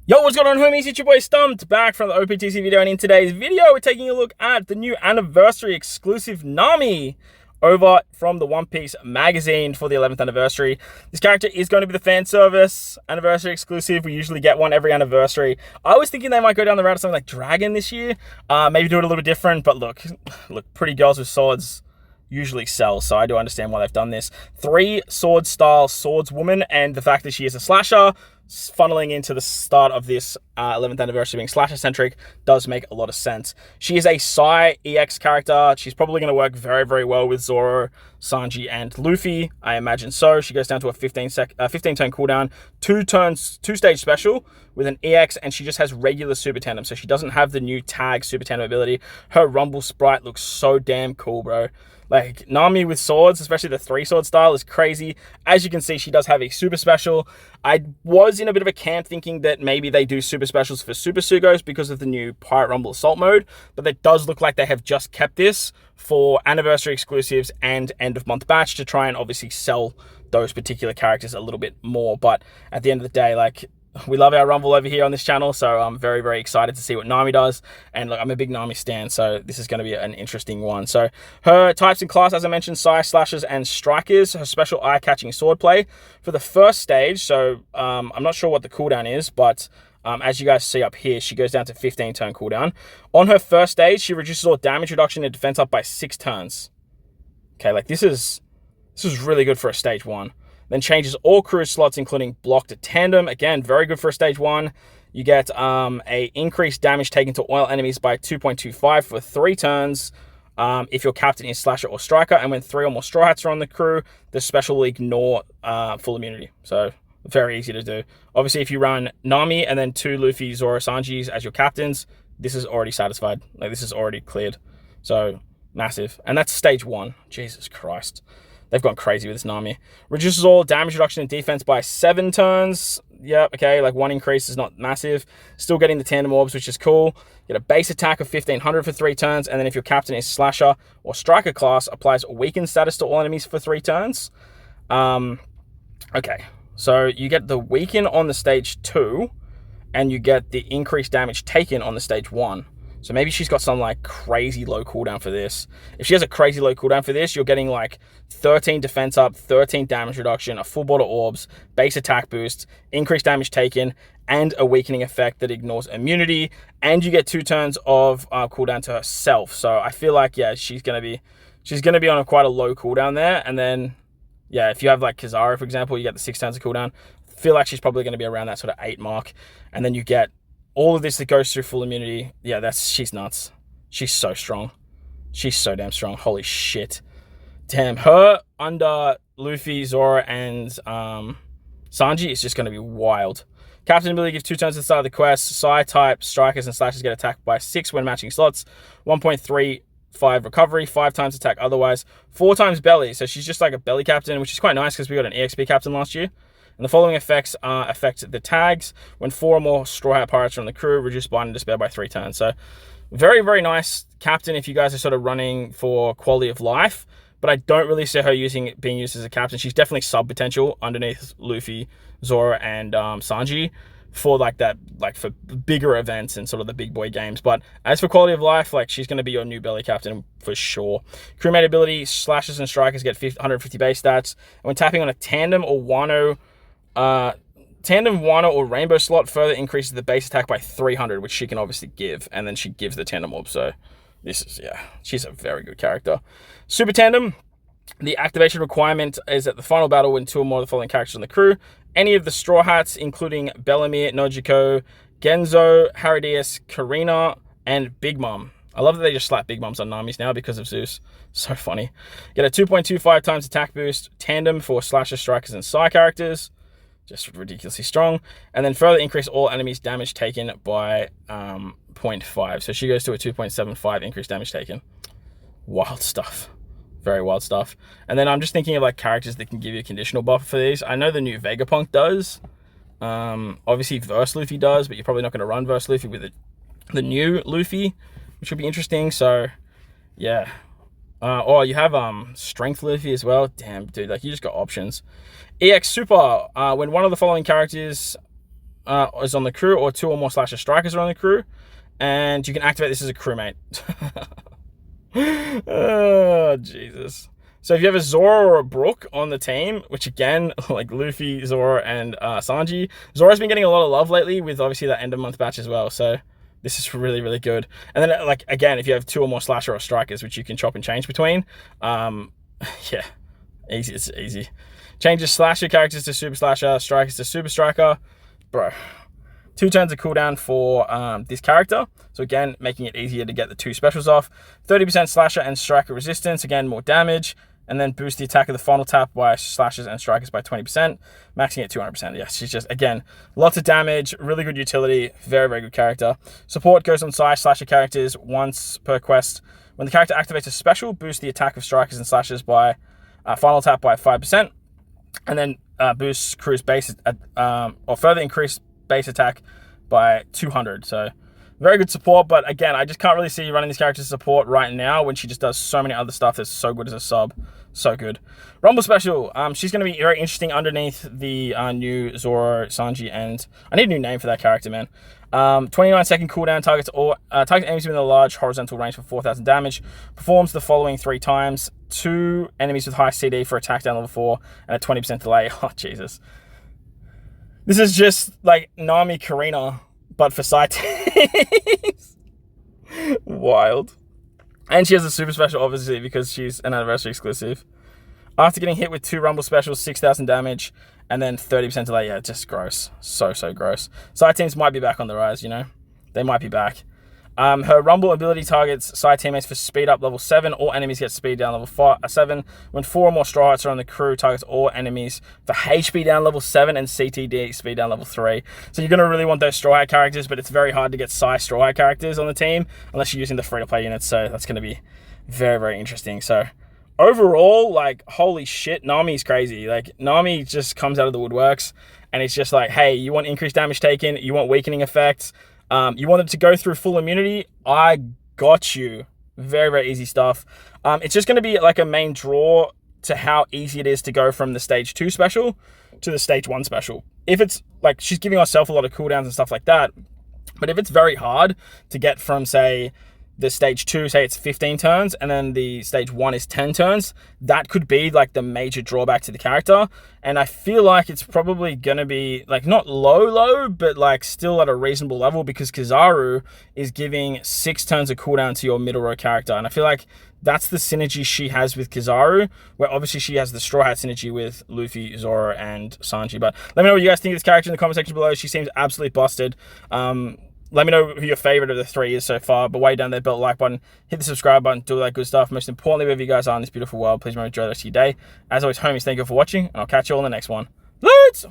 Yo, what's going on, homies? It's your boy Stumped, back from the OPTC video, and in today's video, we're taking a look at the new anniversary exclusive NAMI over from the One Piece magazine for the 11th anniversary. This character is going to be the fan service anniversary exclusive. We usually get one every anniversary. I was thinking they might go down the route of something like Dragon this year, maybe do it a little different, but look, pretty girls with swords usually sell, so I do understand why they've done this. 3 sword style swordswoman, and the fact that she is a slasher, funneling into the start of this 11th anniversary being slasher centric, does make a lot of sense. She is a Psy EX character. She's probably going to work very, very well with Zoro, Sanji, and Luffy. I imagine so. She goes down to a 15 turn cooldown, 2 stage special with an EX, and she just has regular super tandem, so she doesn't have the new tag super tandem ability. Her rumble sprite looks so damn cool, bro. Like, NAMI with swords, especially the 3 sword style, is crazy. As you can see, she does have a super special. I was in a bit of a camp thinking that maybe they do super specials for Super Sugos because of the new Pirate Rumble Assault mode, but it does look like they have just kept this for anniversary exclusives and end of month batch to try and obviously sell those particular characters a little bit more. But at the end of the day, like, we love our Rumble over here on this channel, so I'm very, very excited to see what NAMI does. And look, I'm a big NAMI stan, so this is going to be an interesting one. So her types in class, as I mentioned, Psy, Slashers, and Strikers. Her special eye-catching swordplay for the first stage. So I'm not sure what the cooldown is, but as you guys see up here, she goes down to 15 turn cooldown. On her first stage, she reduces all damage reduction and defense up by 6 turns. Okay, like this is really good for a stage 1. Then changes all crew slots, including block to tandem. Again, very good for a stage 1. You get a increased damage taken to all enemies by 2.25 for 3 turns if your captain is Slasher or Striker. And when 3 or more Straw Hats are on the crew, the special will ignore full immunity. So very easy to do. Obviously, if you run NAMI and then 2 Luffy, Zoro, Sanjis as your captains, this is already satisfied. Like, this is already cleared. So massive. And that's stage 1. Jesus Christ. They've gone crazy with this NAMI. Reduces all damage reduction and defense by 7 turns. Yep, okay, like 1 increase is not massive. Still getting the tandem orbs, which is cool. Get a base attack of 1500 for 3 turns, and then if your captain is Slasher or Striker class, applies a weakened status to all enemies for 3 turns. Okay, so you get the weaken on the stage 2, and you get the increased damage taken on the stage 1. So maybe she's got some like crazy low cooldown for this. If she has a crazy low cooldown for this, you're getting like 13 defense up, 13 damage reduction, a full bottle orbs, base attack boost, increased damage taken, and a weakening effect that ignores immunity. And you get 2 turns of cooldown to herself. So I feel like, yeah, she's gonna be on quite a low cooldown there. And then, yeah, if you have like Kizaru, for example, you get the 6 turns of cooldown. I feel like she's probably gonna be around that sort of 8 mark. And then you get all of this that goes through full immunity. Yeah, she's nuts. She's so strong. She's so damn strong. Holy shit. Damn, her under Luffy, Zoro, and Sanji is just going to be wild. Captain ability gives 2 turns at the start of the quest. Psy type, Strikers, and Slashers get attacked by 6 when matching slots. 1.35 recovery, 5 times attack otherwise. 4 times belly, so she's just like a belly captain, which is quite nice because we got an EXP captain last year. And the following effects affect the tags. When 4 or more Straw Hat Pirates are on the crew, reduce Bind and Despair by 3 turns. So very, very nice captain if you guys are sort of running for quality of life. But I don't really see her being used as a captain. She's definitely sub-potential underneath Luffy, Zoro, and Sanji for like that, like for bigger events and sort of the big boy games. But as for quality of life, like she's going to be your new belly captain for sure. Crewmate ability, Slashers and Strikers get 150 base stats. And when tapping on a tandem or Wano or Rainbow slot, further increases the base attack by 300, which she can obviously give, and then she gives the tandem orb. So this is, yeah, she's a very good character. Super tandem, the activation requirement is at the final battle when 2 or more of the following characters on the crew. Any of the Straw Hats, including Bellamy, Nojiko, Genzo, Haradius, Karina, and Big Mom. I love that they just slap Big Moms on NAMIs now because of Zeus. So funny. Get a 2.25 times attack boost, tandem for Slasher, Strikers, and Psy characters. Just ridiculously strong. And then further increase all enemies damage taken by 0.5. So she goes to a 2.75 increased damage taken. Wild stuff. Very wild stuff. And then I'm just thinking of like characters that can give you a conditional buff for these. I know the new Vegapunk does. Obviously Verse Luffy does, but you're probably not going to run Verse Luffy with the new Luffy, which will be interesting. So yeah. Or you have Strength Luffy as well. Damn, dude, like you just got options. EX Super, when one of the following characters is on the crew, or 2 or more slasher strikers are on the crew. And you can activate this as a crewmate. Oh, Jesus. So if you have a Zoro or a Brook on the team, which again, like Luffy, Zoro, and Sanji, Zoro's been getting a lot of love lately with obviously that end of month batch as well. So this is really, really good. And then, like, again, if you have 2 or more slasher or strikers, which you can chop and change between, yeah, easy. It's easy. Changes slasher characters to super slasher, strikers to super striker. Bro, 2 turns of cooldown for this character. So again, making it easier to get the 2 specials off. 30% slasher and striker resistance. Again, more damage. And then boost the attack of the final tap by slashers and strikers by 20%, maxing at 200%. Yeah, she's just, again, lots of damage, really good utility, very, very good character. Support goes on side slasher characters once per quest. When the character activates a special, boost the attack of strikers and slashers by final tap by 5%, and then boosts crew's base, or further increase base attack by 200. So very good support, but again, I just can't really see you running this character as support right now when she just does so many other stuff that's so good as a sub. So good. Rumble special. She's going to be very interesting underneath the new Zoro, Sanji, and I need a new name for that character, man. 29-second cooldown, targets enemies within a large horizontal range for 4,000 damage. Performs the following 3 times. 2 enemies with high CD for attack down level 4 and a 20% delay. Oh, Jesus. This is just like Nami Karina, but for side teams. Wild. And she has a super special, obviously, because she's an anniversary exclusive. After getting hit with 2 rumble specials, 6,000 damage, and then 30% delay. Yeah, just gross. So gross. Side teams might be back on the rise, you know? They might be back. Her rumble ability targets side teammates for speed up level 7. All enemies get speed down level 7. When 4 or more Straw Hats are on the crew, targets all enemies for HP down level 7 and CTD speed down level 3. So you're going to really want those Straw Hat characters, but it's very hard to get Psy Straw Hat characters on the team unless you're using the free-to-play units. So that's going to be very, very interesting. So overall, like, holy shit, Nami's crazy. Like, Nami just comes out of the woodworks, and it's just like, hey, you want increased damage taken, you want weakening effects, you wanted to go through full immunity, I got you. Very, very easy stuff. It's just going to be like a main draw to how easy it is to go from the stage 2 special to the stage 1 special. If it's like, she's giving herself a lot of cooldowns and stuff like that, but if it's very hard to get from, say, the stage 2, say it's 15 turns, and then the stage 1 is 10 turns, that could be like the major drawback to the character. And I feel like it's probably gonna be like not low, but like still at a reasonable level, because Kizaru is giving 6 turns of cooldown to your middle row character. And I feel like that's the synergy she has with Kizaru, where obviously she has the Straw Hat synergy with Luffy, Zoro, and Sanji. But let me know what you guys think of this character in the comment section below. She seems absolutely busted. Let me know who your favorite of the 3 is so far. But while you're down there, bell like button, hit the subscribe button, do all that good stuff. Most importantly, wherever you guys are in this beautiful world, please remember to enjoy the rest of your day. As always, homies, thank you for watching, and I'll catch you all in the next one. Let's